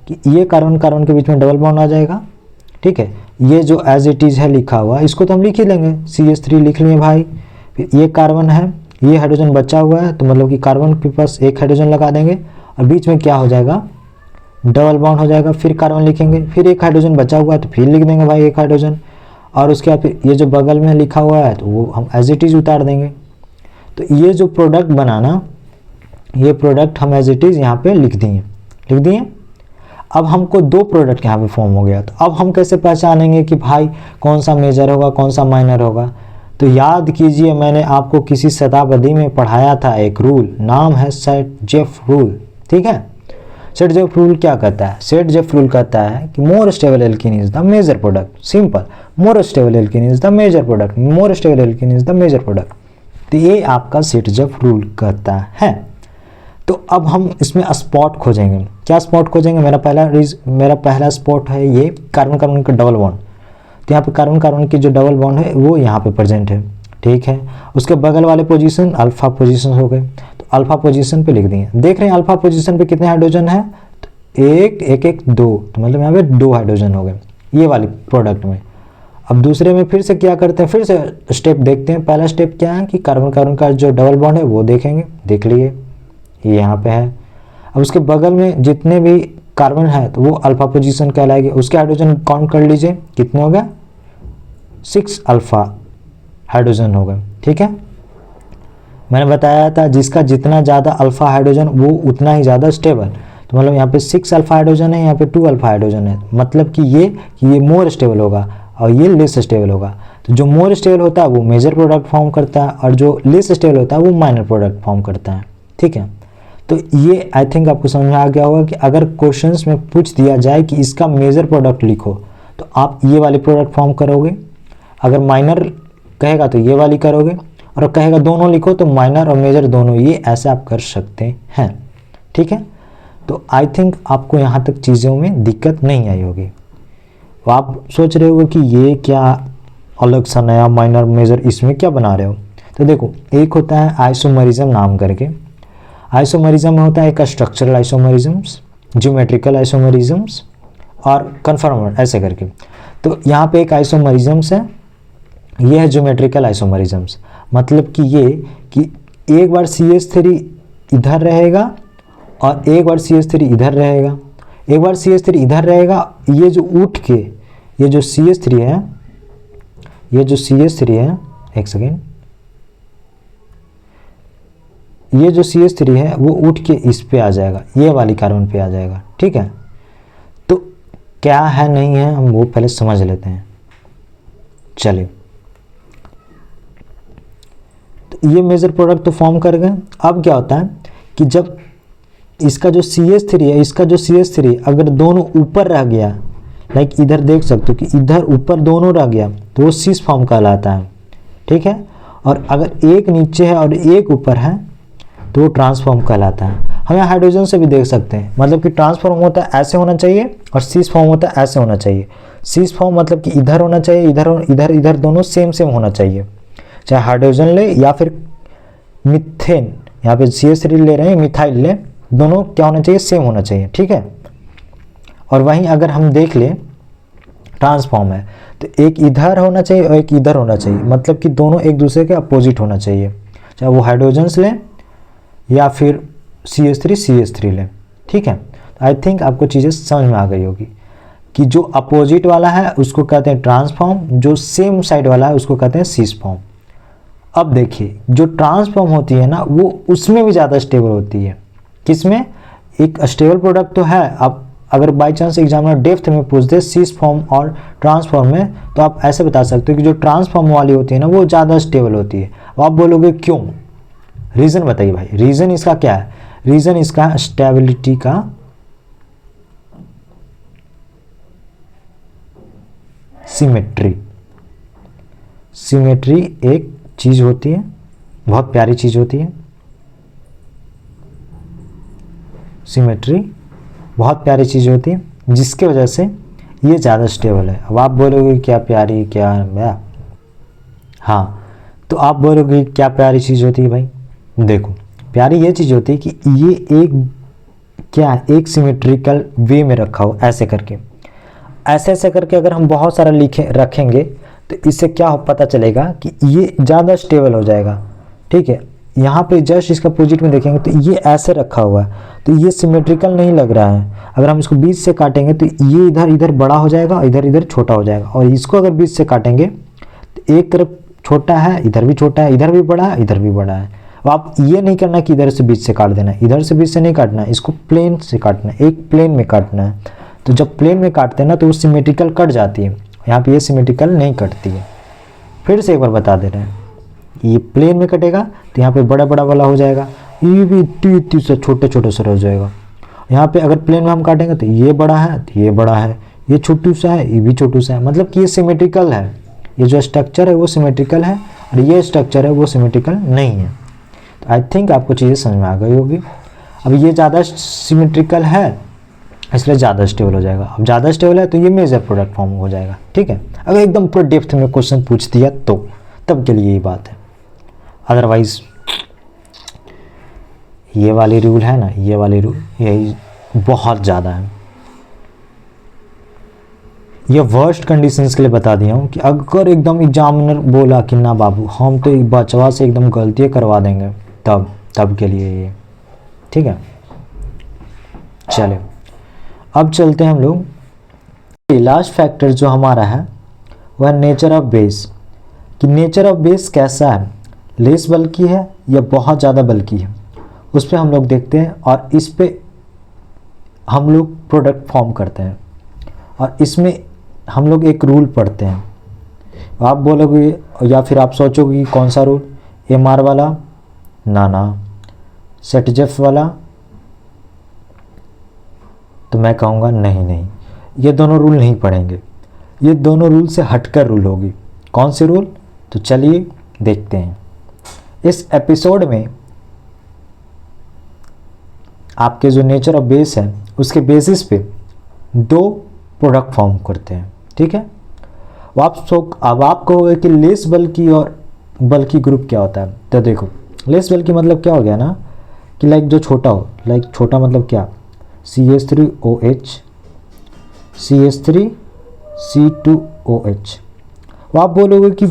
कि ये कार्बन के बीच में डबल बॉन्ड आ जाएगा। ठीक है, ये जो एज इट इज़ है लिखा हुआ, इसको तो हम लिख ही लेंगे, CH3 लिख लिए भाई। फिर ये कार्बन है, ये हाइड्रोजन बचा हुआ है, तो मतलब कि कार्बन के पास एक हाइड्रोजन लगा देंगे और बीच में क्या हो जाएगा, डबल बॉन्ड हो जाएगा। फिर कार्बन लिखेंगे, फिर एक हाइड्रोजन बचा हुआ है तो फिर लिख देंगे भाई एक हाइड्रोजन, और उसके बाद फिर ये जो बगल में लिखा हुआ है तो वो हम एज इट इज़ उतार देंगे। तो ये जो प्रोडक्ट बनाना, ये प्रोडक्ट हम एज इट इज़ यहाँ पे लिख दिए। अब हमको दो प्रोडक्ट यहाँ पे फॉर्म हो गया। तो अब हम कैसे पहचानेंगे कि भाई कौन सा मेजर होगा, कौन सा माइनर होगा। तो याद कीजिए, मैंने आपको किसी शताब्दी में पढ़ाया था एक रूल, नाम है सेट-जेफ रूल। ठीक है, सेट-जेफ रूल क्या कहता है, सेट-जेफ रूल कहता है कि more stable alkene is the major product. Simple, more stable alkene is the major product, more stable alkene is the major product. तो ये आपका सेट-जेफ रूल कहता है। तो अब हम इसमें स्पॉट खोजेंगे। क्या स्पॉट खोजेंगे, मेरा पहला स्पॉट है ये कार्बन का डबल बॉन्ड। तो यहाँ पे कार्बन की जो डबल बॉन्ड है वो यहाँ पे प्रेजेंट है। ठीक है, उसके बगल वाले पोजीशन अल्फा पोजीशन हो गए, तो अल्फा पोजीशन पे लिख दिए। देख रहे हैं अल्फा पोजीशन पे कितने हाइड्रोजन है, तो एक 2, तो मतलब यहाँ पे 2 हाइड्रोजन हो गए ये वाली प्रोडक्ट में। अब दूसरे में फिर से क्या करते हैं, फिर से स्टेप देखते हैं। पहला स्टेप क्या है कि कार्बन का जो डबल बॉन्ड है वो देखेंगे, देख लिए ये यहाँ पे है। अब उसके बगल में जितने भी कार्बन है तो वो अल्फा पोजीशन कहलाएगी। उसके हाइड्रोजन काउंट कर लीजिए, कितने हो गए, 6 अल्फा हाइड्रोजन हो गए। ठीक है, मैंने बताया था जिसका जितना ज़्यादा अल्फा हाइड्रोजन वो उतना ही ज़्यादा स्टेबल। तो मतलब यहाँ पे 6 अल्फा हाइड्रोजन है, यहाँ पे 2 अल्फा हाइड्रोजन है, मतलब कि ये मोर स्टेबल होगा और ये लेस स्टेबल होगा। तो जो मोर स्टेबल होता है वो मेजर प्रोडक्ट फॉर्म करता है और जो लेस स्टेबल होता है वो माइनर प्रोडक्ट फॉर्म करता है। ठीक है, तो ये आई थिंक आपको समझ में आ गया होगा कि अगर क्वेश्चंस में पूछ दिया जाए कि इसका मेजर प्रोडक्ट लिखो तो आप ये वाली प्रोडक्ट फॉर्म करोगे, अगर माइनर कहेगा तो ये वाली करोगे, और कहेगा दोनों लिखो तो माइनर और मेजर दोनों, ये ऐसे आप कर सकते हैं। ठीक है, तो आई थिंक आपको यहाँ तक चीज़ों में दिक्कत नहीं आई होगी। तो आप सोच रहे हो कि ये क्या अलग सा नया माइनर मेजर इसमें क्या बना रहे हो। तो देखो, एक होता है आइसोमरिज्म नाम करके। आइसोमरिज्म में होता है एक स्ट्रक्चरल आइसोमरिज्म्स, ज्योमेट्रिकल आइसोमरिज्म्स और कन्फर्मर ऐसे करके। तो यहाँ पे एक आइसोमरिज्म्स है, ये है ज्योमेट्रिकल आइसोमरिज्म्स। मतलब कि ये कि एक बार CH3 इधर रहेगा और एक बार CH3 इधर रहेगा, एक बार CH3 इधर रहेगा, ये जो उठ के ये जो CH3 है, एक सेकेंड, ये जो CH3 है वो उठ के इस पे आ जाएगा, ये वाली कार्बन पे आ जाएगा। ठीक है, क्या है नहीं है हम वो पहले समझ लेते हैं। चलिए, तो ये मेजर प्रोडक्ट तो फॉर्म कर गए। अब क्या होता है कि जब इसका जो CH3 है, इसका जो CH3 अगर दोनों ऊपर रह गया, लाइक इधर देख सकते हो कि इधर ऊपर दोनों रह गया, तो वो सिस फॉर्म कहलाता है, ठीक है। और अगर एक नीचे है और एक ऊपर है तो वो ट्रांसफॉर्म कहलाता है। हम यहाँ हाइड्रोजन से भी देख सकते हैं, मतलब कि ट्रांसफॉर्म होता है ऐसे होना चाहिए और सिस फॉर्म होता है ऐसे होना चाहिए। सिस फॉर्म मतलब कि इधर होना चाहिए, इधर इधर दोनों सेम सेम होना चाहिए, चाहे हाइड्रोजन ले या फिर मिथेन, यहाँ पे CH3 ले रहे हैं, मिथाइल ले, दोनों क्या होना चाहिए, सेम होना चाहिए, ठीक है। और वहीं अगर हम देख लें ट्रांसफॉर्म है तो एक इधर होना चाहिए और एक इधर होना चाहिए, मतलब कि दोनों एक दूसरे के अपोजिट होना चाहिए, चाहे वो हाइड्रोजन्स लें या फिर CH3 लें, ठीक है। आई थिंक आपको चीज़ें समझ में आ गई होगी कि जो अपोजिट वाला है उसको कहते हैं ट्रांसफॉर्म, जो सेम साइड वाला है उसको कहते हैं सिस फॉर्म। अब देखिए, जो ट्रांसफॉर्म होती है ना वो उसमें भी ज़्यादा स्टेबल होती है। किसमें? एक स्टेबल प्रोडक्ट तो है, अब अगर बाई चांस एग्जामिनर डेप्थ में पूछ दे सिस फॉर्म और ट्रांसफॉर्म में, तो आप ऐसे बता सकते हो कि जो ट्रांसफॉर्म वाली होती है ना वो ज़्यादा स्टेबल होती है। अब आप बोलोगे क्यों, रीज़न बताइए भाई। रीज़न इसका क्या है? रीज़न इसका स्टेबिलिटी का सिमेट्री एक चीज़ होती है, बहुत प्यारी चीज़ होती है। सिमेट्री बहुत प्यारी चीज़ होती है जिसके वजह से ये ज़्यादा स्टेबल है। अब आप बोलोगे क्या प्यारी, क्या भैया, हाँ, तो आप बोलोगे क्या प्यारी चीज़ होती है भाई। देखो, प्यारी ये चीज़ होती है कि ये एक सिमेट्रिकल वे में रखा हो, ऐसे करके, ऐसे करके अगर हम बहुत सारा रखेंगे तो इससे क्या पता चलेगा कि ये ज़्यादा स्टेबल हो जाएगा, ठीक है। यहाँ पे जस्ट इसका अपोजिट में देखेंगे तो ये ऐसे रखा हुआ है, तो ये सिमेट्रिकल नहीं लग रहा है। अगर हम इसको बीच से काटेंगे तो ये इधर बड़ा हो जाएगा, इधर छोटा हो जाएगा। और इसको अगर बीच से काटेंगे तो एक तरफ छोटा है, इधर भी छोटा है, इधर भी बड़ा है, इधर भी बड़ा है। अब आप ये नहीं करना कि इधर से बीच से काट देना, इधर से बीच से नहीं काटना, इसको प्लेन से काटना है, एक प्लेन में काटना है। तो जब प्लेन में काटते हैं ना तो वो सिमेट्रिकल कट जाती है, यहाँ पे ये सिमेट्रिकल नहीं कटती है। फिर से एक बार बता दे रहे हैं, ये प्लेन में कटेगा तो यहाँ पे बड़ा वाला हो जाएगा, ये भी इतनी से छोटे से हो जाएगा। यहाँ पे अगर प्लेन में हम काटेंगे तो ये बड़ा है तो ये बड़ा है, ये छोटू सा है ये भी छोटू सा है, मतलब कि ये सिमेट्रिकल है। ये जो स्ट्रक्चर है वो सिमेट्रिकल है और ये स्ट्रक्चर है वो सिमेट्रिकल नहीं है। तो आई थिंक आपको चीज़ें समझ में आ गई होगी। अब ये ज़्यादा सिमेट्रिकल है इसलिए ज़्यादा स्टेबल हो जाएगा। अब ज़्यादा स्टेबल है तो ये मेजर प्रोडक्ट फॉर्म हो जाएगा, ठीक है। अगर एकदम पूरा डेप्थ में क्वेश्चन पूछ दिया तो तब के लिए यही बात है, अदरवाइज ये वाली रूल है ना, ये वाली रूल यही बहुत ज़्यादा है। ये वर्स्ट कंडीशंस के लिए बता दिया हूँ कि अगर एकदम एग्जामिनर बोला कि ना बाबू हम तो बचवा से एकदम गलतियाँ करवा देंगे, तब के लिए ये, ठीक है। चले अब चलते हैं हम लोग। लास्ट फैक्टर जो हमारा है वह नेचर ऑफ बेस, कि नेचर ऑफ बेस कैसा है, लेस बल्कि है या बहुत ज़्यादा बल्कि है, उस पर हम लोग देखते हैं और इस पे हम लोग प्रोडक्ट फॉर्म करते हैं। और इसमें हम लोग एक रूल पढ़ते हैं। आप बोलोगे या फिर आप सोचोगे कि कौन सा रूल, MR वाला, ना सेटजेफ वाला, तो मैं कहूँगा नहीं, ये दोनों रूल नहीं पढ़ेंगे, ये दोनों रूल से हटकर रूल होगी। कौन से रूल? तो चलिए देखते हैं। इस एपिसोड में आपके जो नेचर ऑफ बेस है उसके बेसिस पे 2 प्रोडक्ट फॉर्म करते हैं, ठीक है। अब आप कहोगे कि लेस बल्कि और बल्कि ग्रुप क्या होता है, तो देखो लेस बल्कि मतलब क्या हो गया ना कि लाइक जो छोटा हो, लाइक छोटा मतलब क्या, CH3OH CH3C2OH। आप बोलोगे कि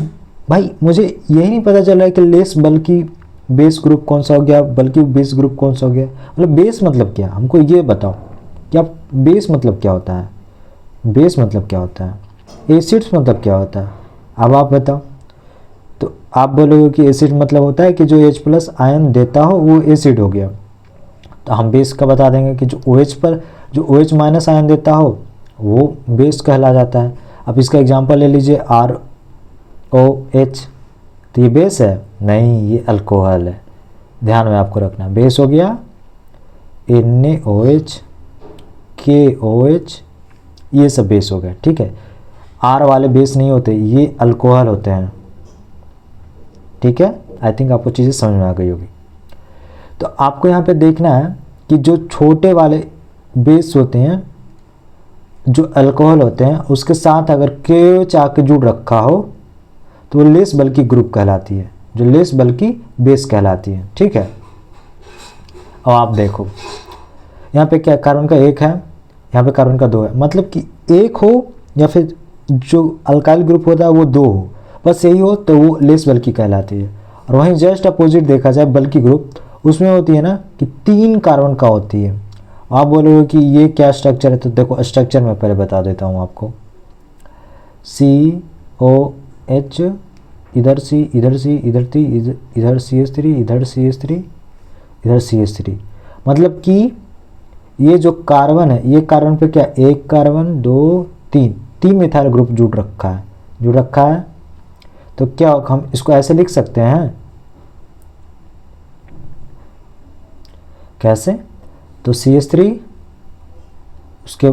भाई मुझे यही नहीं पता चल रहा है कि लेस बल्कि बेस ग्रुप कौन सा हो गया, बल्कि बेस ग्रुप कौन सा हो गया, मतलब बेस मतलब क्या, हमको ये बताओ कि आप बेस मतलब क्या होता है, बेस मतलब क्या होता है, एसिड्स मतलब क्या होता है, अब आप बताओ। तो आप बोलोगे कि एसिड मतलब होता है कि जो H+ आयन देता हो वो एसिड हो गया। तो हम बेस का बता देंगे कि जो OH पर जो OH- आयन देता हो वो बेस कहला जाता है। अब इसका एग्जांपल ले लीजिए ROH, तो ये बेस है? नहीं, ये अल्कोहल है। ध्यान में आपको रखना, बेस हो गया NaOH, KOH, ये सब बेस हो गया, ठीक है। R वाले बेस नहीं होते, ये अल्कोहल होते हैं, ठीक है। आई थिंक आपको चीज़ें समझ में आ गई होगी। तो आपको यहाँ पे देखना है कि जो छोटे वाले बेस होते हैं, जो अल्कोहल होते हैं, उसके साथ अगर KOH आके जुड़ रखा हो तो वो लेस बल्कि ग्रुप कहलाती है, जो लेस बल्कि बेस कहलाती है, ठीक है। अब आप देखो यहाँ पे क्या, कार्बन का 1 है, यहाँ पे कार्बन का 2 है, मतलब कि 1 हो या फिर जो अल्काइल ग्रुप होता है वो 2 हो, बस यही हो तो वो लेस बल्कि कहलाती है। और वहीं जस्ट अपोजिट देखा जाए बल्कि ग्रुप, उसमें होती है ना कि 3 कार्बन का होती है। आप बोलोगे कि ये क्या स्ट्रक्चर है, तो देखो स्ट्रक्चर मैं पहले बता देता हूँ आपको। COH, इधर C, इधर C, इधर T, इधर CH3, इधर CH3, इधर CH3, मतलब कि ये जो कार्बन है, ये कार्बन पे क्या, 1 कार्बन 2 3 मिथाइल ग्रुप जुड़ रखा है। तो क्या हम इसको ऐसे लिख सकते हैं, कैसे? तो CH3, उसके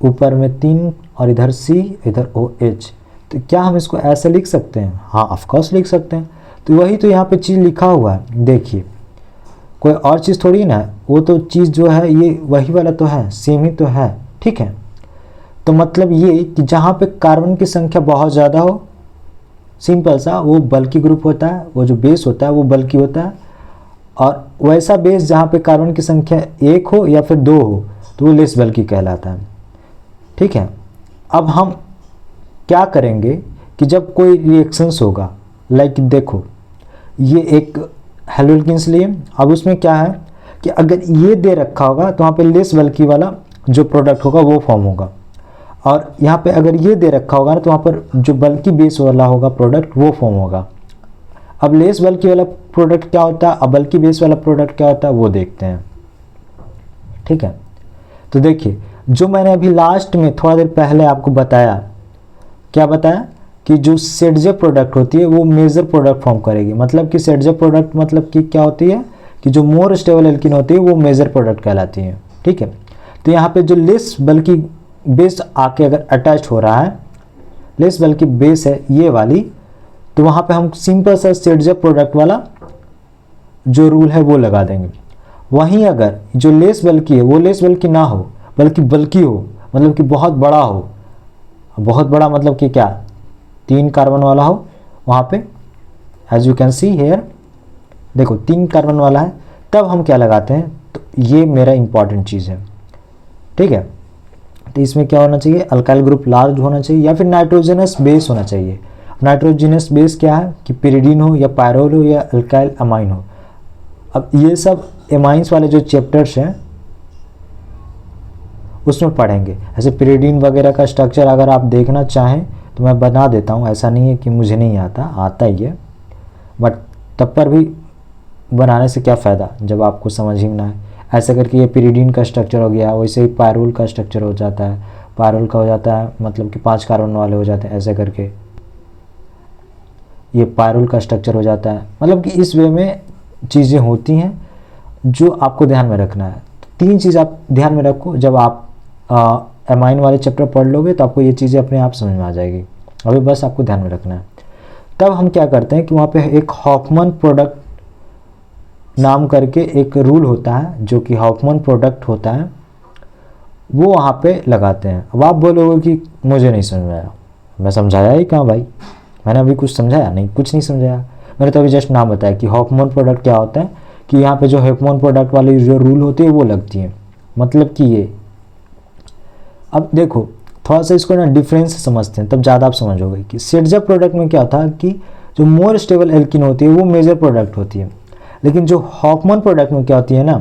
ऊपर में 3 और इधर C, इधर OH, तो क्या हम इसको ऐसे लिख सकते हैं? हाँ, ऑफ कोर्स लिख सकते हैं। तो वही तो यहाँ पे चीज़ लिखा हुआ है, देखिए, कोई और चीज़ थोड़ी ना है, वो तो चीज़ जो है ये वही वाला तो है, सेम ही तो है, ठीक है। तो मतलब ये कि जहाँ पे कार्बन की संख्या बहुत ज़्यादा हो, सिंपल सा, वो बल्कि ग्रुप होता है, वो जो बेस होता है वो बल्कि होता है। और वैसा बेस जहाँ पे कार्बन की संख्या 1 हो या फिर 2 हो तो वो लेस बल्कि कहलाता है, ठीक है। अब हम क्या करेंगे कि जब कोई रिएक्शंस होगा, लाइक देखो ये एक हेलोल्किन्स लिए, अब उसमें क्या है कि अगर ये दे रखा होगा तो वहाँ पे लेस बल्कि वाला जो प्रोडक्ट होगा वो फॉर्म होगा, और यहाँ पे अगर ये दे रखा होगा ना तो वहाँ पर जो बल्कि बेस वाला होगा प्रोडक्ट वो फॉर्म होगा। अब लेस बल्कि वाला प्रोडक्ट क्या होता है, अब बल्कि बेस वाला प्रोडक्ट क्या होता है वो देखते हैं, ठीक है। तो देखिए, जो मैंने अभी लास्ट में थोड़ा देर पहले आपको बताया, क्या बताया कि जो सेडजेप प्रोडक्ट होती है वो मेजर प्रोडक्ट फॉर्म करेगी। मतलब कि सेडजेप प्रोडक्ट मतलब कि क्या होती है कि जो मोर स्टेबल एल्कीन होती है वो मेजर प्रोडक्ट कहलाती है, ठीक है। तो यहाँ पे जो लेस बल्कि बेस आके अगर अटैच हो रहा है, लेस बल्कि बेस है ये वाली, तो वहाँ पे हम सिंपल सा सेडजेप प्रोडक्ट वाला जो रूल है वो लगा देंगे। वहीं अगर जो लेस बल्कि है वो लेस बल्कि ना हो बल्कि बल्कि हो, मतलब कि बहुत बड़ा हो, बहुत बड़ा मतलब कि क्या, 3 कार्बन वाला हो, वहाँ पे as you can see here, देखो 3 कार्बन वाला है, तब हम क्या लगाते हैं, तो ये मेरा इंपॉर्टेंट चीज़ है, ठीक है। तो इसमें क्या होना चाहिए, अल्काइल ग्रुप लार्ज होना चाहिए या फिर नाइट्रोजनस बेस होना चाहिए। नाइट्रोजनस बेस क्या है कि पिरिडीन हो या पायरोल हो या अल्काइल अमाइन हो। अब ये सब एमाइंस वाले जो चैप्टर्स हैं उसमें पढ़ेंगे। ऐसे पिरिडीन वगैरह का स्ट्रक्चर अगर आप देखना चाहें तो मैं बना देता हूँ, ऐसा नहीं है कि मुझे नहीं आता, आता ही है, बट तब पर भी बनाने से क्या फ़ायदा जब आपको समझ ही ना है। ऐसे करके ये पिरिडीन का स्ट्रक्चर हो गया, वैसे ही पायरोल का स्ट्रक्चर हो जाता है, पायरोल का हो जाता है मतलब कि 5 कार्बन वाले हो जाते हैं, ऐसे करके ये पायरोल का स्ट्रक्चर हो जाता है। मतलब कि इस वे में चीज़ें होती हैं जो आपको ध्यान में रखना है। 3 चीज़ आप ध्यान में रखो, जब आप एमाइन वाले चैप्टर पढ़ लोगे तो आपको ये चीज़ें अपने आप समझ में आ जाएगी, अभी बस आपको ध्यान में रखना है। तब हम क्या करते हैं कि वहाँ पे एक हॉफमैन प्रोडक्ट नाम करके एक रूल होता है, जो कि हॉफमैन प्रोडक्ट होता है, वो वहाँ पे लगाते हैं। अब आप बोलोगे कि मुझे नहीं समझ में आया, मैं समझाया ही कहाँ भाई, मैंने अभी कुछ समझाया नहीं, कुछ नहीं समझाया, मैंने तो अभी जस्ट नाम बताया कि हॉफमैन प्रोडक्ट क्या होता है, कि यहाँ पे जो हॉफमैन प्रोडक्ट वाली जो रूल होती है वो लगती है। मतलब कि ये, अब देखो थोड़ा सा इसको ना डिफरेंस से समझते हैं, तब ज़्यादा आप समझोगे कि सेडजेप प्रोडक्ट में क्या था कि जो मोर स्टेबल एल्कीन होती है वो मेजर प्रोडक्ट होती है, लेकिन जो हॉफमैन प्रोडक्ट में क्या होती है ना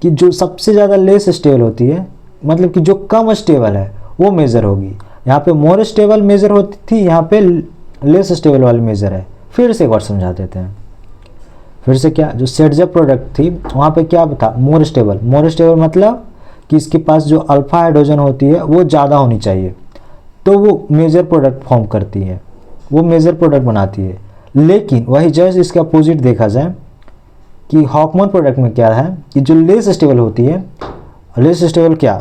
कि जो सबसे ज़्यादा लेस स्टेबल होती है, मतलब कि जो कम स्टेबल है वो मेजर होगी। यहाँ पे मोर स्टेबल मेजर होती थी, यहाँ पे लेस स्टेबल वाली मेजर है। फिर से एक बार समझा देते हैं, फिर से क्या, जो सेडजेप प्रोडक्ट थी वहाँ पे क्या था, मोर स्टेबल। मोर स्टेबल मतलब कि इसके पास जो अल्फा हाइड्रोजन होती है वो ज़्यादा होनी चाहिए, तो वो मेजर प्रोडक्ट फॉर्म करती है, वो मेजर प्रोडक्ट बनाती है। लेकिन वही जस्ट इसके अपोजिट देखा जाए कि हॉफमैन प्रोडक्ट में क्या है कि जो लेस स्टेबल होती है, लेस स्टेबल क्या,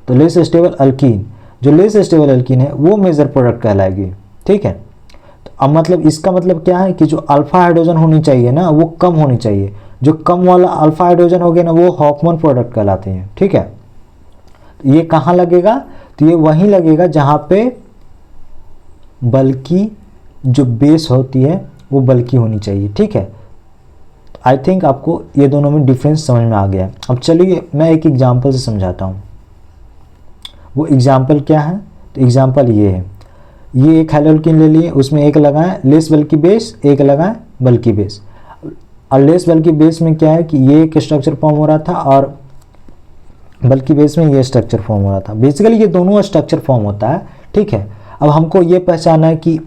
तो लेस स्टेबल अल्कीन, जो लेस स्टेबल अल्कीन है वो मेजर प्रोडक्ट कहलाएगी। ठीक है, तो अब मतलब इसका मतलब क्या है कि जो अल्फा हाइड्रोजन होनी चाहिए ना वो कम होनी चाहिए, जो कम वाला अल्फा हाइड्रोजन हो गया ना वो हॉफमैन प्रोडक्ट कहलाते हैं। ठीक है, तो ये कहाँ लगेगा, तो ये वहीं लगेगा जहाँ पे बल्कि जो बेस होती है वो बल्कि होनी चाहिए। ठीक है, आई थिंक आपको ये दोनों में डिफरेंस समझ में आ गया। अब चलिए मैं एक एग्जांपल से समझाता हूँ। वो एग्जांपल क्या है, तो एग्जांपल ये है, ये एक हैलोल्कीन ले लिए, उसमें एक लगाएं लेस बल्कि बेस, एक लगाएं बल्कि बेस। और लेस बल्कि बेस में क्या है कि ये एक स्ट्रक्चर फॉर्म हो रहा था और बल्कि बेस में ये स्ट्रक्चर फॉर्म हो रहा था। बेसिकली ये दोनों स्ट्रक्चर फॉर्म होता है। ठीक है, अब हमको ये पहचाना है कि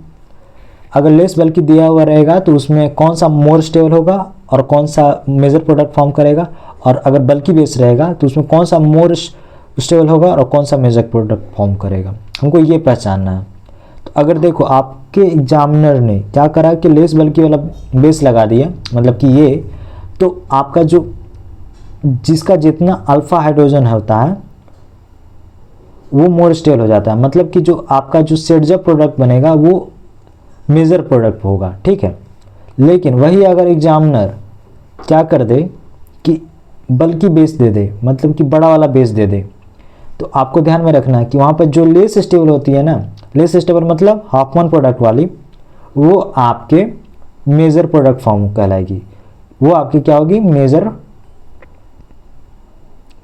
अगर लेस बल्कि दिया हुआ रहेगा तो उसमें कौन सा मोर स्टेबल होगा और कौन सा मेजर प्रोडक्ट फॉर्म करेगा, और अगर बल्कि बेस रहेगा तो उसमें कौन सा मोर स्टेबल होगा और कौन सा मेजर प्रोडक्ट फॉर्म करेगा, हमको ये पहचानना है। तो अगर देखो आपके एग्जामिनर ने क्या करा कि लेस बल्कि वाला बेस लगा दिया, मतलब कि ये, तो आपका जो जिसका जितना अल्फा हाइड्रोजन होता है वो मोर स्टेबल हो जाता है, मतलब कि जो आपका जो सेट प्रोडक्ट बनेगा वो मेजर प्रोडक्ट होगा। ठीक है, लेकिन वही अगर एग्जामिनर क्या कर दे कि बल्कि बेस दे दे, मतलब कि बड़ा वाला बेस दे दे, तो आपको ध्यान में रखना है कि वहाँ पर जो लेस स्टेबल होती है ना, लेस स्टेबल मतलब हॉफमैन प्रोडक्ट वाली, वो आपके मेजर प्रोडक्ट फॉर्म कहलाएगी, वो आपकी क्या होगी, मेजर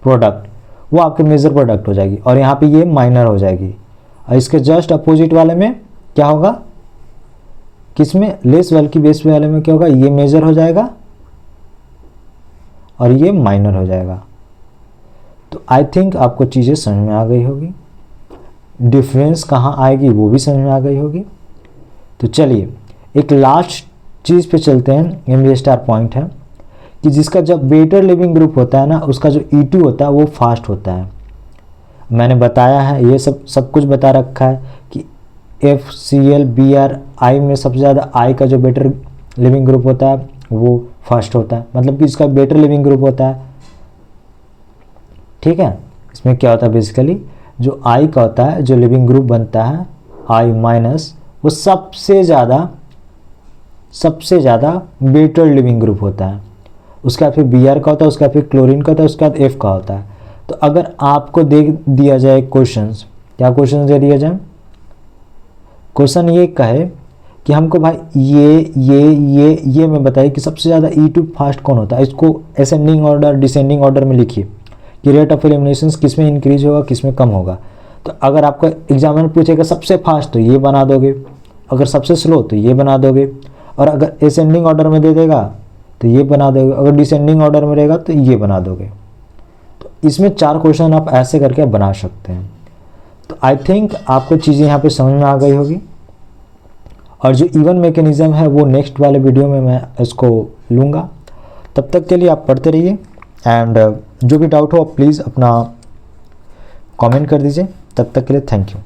प्रोडक्ट, वो आपके मेजर प्रोडक्ट हो जाएगी। और यहाँ पे ये माइनर हो जाएगी। और इसके जस्ट अपोजिट वाले में क्या होगा, किसमें, लेस बल्कि बेस वाले में क्या होगा, ये मेजर हो जाएगा और ये माइनर हो जाएगा। तो आई थिंक आपको चीज़ें समझ में आ गई होगी, डिफरेंस कहाँ आएगी वो भी समझ में आ गई होगी। तो चलिए एक लास्ट चीज़ पे चलते हैं, एमबी स्टार पॉइंट है कि जिसका जब बेटर लिविंग ग्रुप होता है ना, उसका जो E2 होता है वो फास्ट होता है। मैंने बताया है, ये सब कुछ बता रखा है कि FCl BrI में सबसे ज़्यादा I का जो बेटर लिविंग ग्रुप होता है वो फास्ट होता है, मतलब कि इसका बेटर लिविंग ग्रुप होता है। ठीक है, इसमें क्या होता है, बेसिकली जो I का होता है जो लिविंग ग्रुप बनता है I माइनस, वो सबसे ज़्यादा बेटर लिविंग ग्रुप होता है। उसके बाद फिर Br का होता है, उसके बाद फिर क्लोरीन का होता है, उसके बाद F का होता है। तो अगर आपको दे दिया जाए क्वेश्चंस, क्या क्वेश्चन दे दिया जाए, क्वेश्चन ये कहे कि हमको भाई ये में बताइए कि सबसे ज़्यादा E2 फास्ट कौन होता है, इसको असेंडिंग ऑर्डर डिसेंडिंग ऑर्डर में लिखिए कि रेट ऑफ एलिमिनेशन किस में इंक्रीज होगा किस में कम होगा। तो अगर आपका एग्जामिनर पूछेगा सबसे फास्ट तो ये बना दोगे, अगर सबसे स्लो तो ये बना दोगे, और अगर असेंडिंग ऑर्डर में दे देगा तो ये बना दोगे, अगर डिसेंडिंग ऑर्डर में रहेगा तो ये बना दोगे। तो इसमें 4 क्वेश्चन आप ऐसे करके बना सकते हैं। तो आई थिंक आपको चीज़ें यहाँ पे समझ में आ गई होगी। और जो इवन मैकेनिज्म है वो नेक्स्ट वाले वीडियो में मैं इसको लूँगा। तब तक के लिए आप पढ़ते रहिए, एंड जो भी डाउट हो आप प्लीज़ अपना कमेंट कर दीजिए। तब तक के लिए थैंक यू।